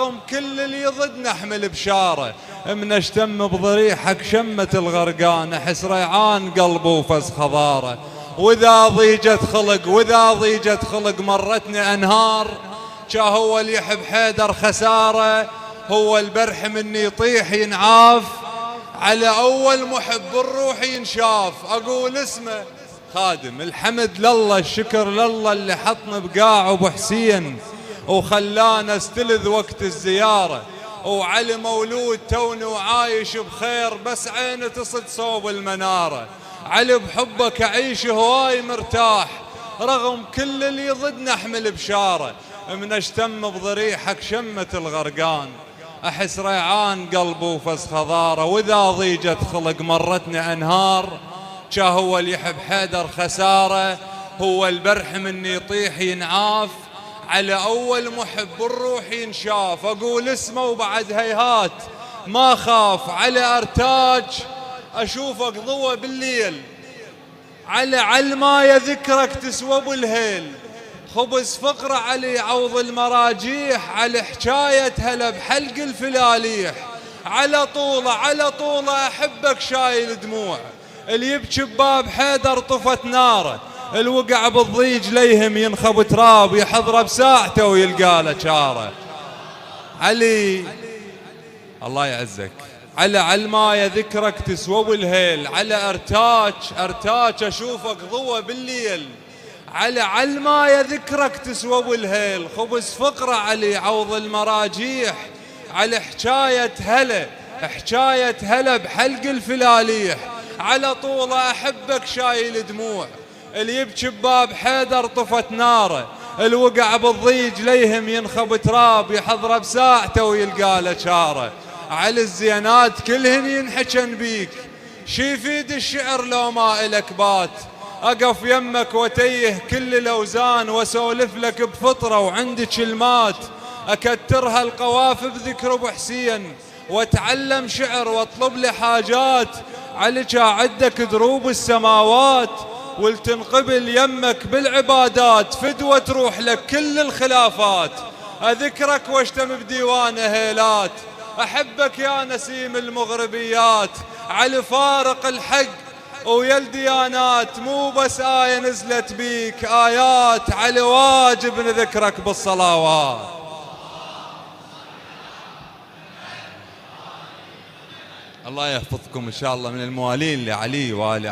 رغم كل اللي ضد نحمل بشارة، من اشتم بضريحك شمة الغرقان، احس ريعان قلبه وفز خضاره. واذا ضيجت خلق مرتني انهار، جا هو اللي يحب حيدر خساره، هو البرح مني يطيح ينعاف، على اول محب الروح ينشاف. اقول اسمه خادم الحمد لله، الشكر لله اللي حطنا بقاع ابو حسين وخلانا استلذ وقت الزيارة. وعلي مولود توني وعايش بخير، بس عيني تصد صوب المنارة. علي بحبك اعيش هواي مرتاح، رغم كل اللي ضدنا احمل بشارة، من اشتم بضريحك شمة الغرقان، احس ريعان قلبه وفز خضاره. واذا ضيجت خلق مرتني انهار، جا هو اللي يحب حيدر خساره، هو البرح مني يطيح ينعاف، على اول محب الروح ينشاف. اقول اسمه وبعد هيهات ما خاف، على ارتاج اشوفك ضوى بالليل، على علمايا ذكرك تسوى بالهيل. خبز فقرة علي عوض المراجيح، على حكاية هلا بحلق الفلاليح، على طولة أحبك شايل دموع، اللي يبكي بباب حيدر طفت ناره، الوقع بالضيج ليهم ينخب تراب، يحضره بساعته ويلقى له شاره. علي الله يعزك، على علمايا ذكرك تسوى بالهيل، على ارتاج اشوفك ضوى بالليل، على علمايا ذكرك تسوى بالهيل. خبز فقرة علي عوض المراجيح، على حكاية هلا بحلق الفلاليح، على طولة أحبك شايل دموع، اللي يبكي بباب حيدر طفت ناره، الوقع بالضيج ليهم ينخب تراب، يحضره بساعته ويلقى له شاره. على الزينات كلهن ينحجن بيك، شي يفيد الشعر لو ما إلك بات، أقف يمك وتيه كل الأوزان، واسولف لك بفطرة وعندي كلمات، أكترها القواف بذكر أبو حسين، واتعلم شعر واطلب لي حاجات، عليك أعدك دروب السماوات، ولتنقبل يمك بالعبادات، فدوة تروح لك كل الخلافات، أذكرك واشتم بديوان هيلات، أحبك يا نسيم المغربيات، على فارق الحق ويا الديانات، مو بس آية نزلت بيك، آيات على واجب نذكرك بالصلوات. الله يحفظكم إن شاء الله من الموالين لعلي وآل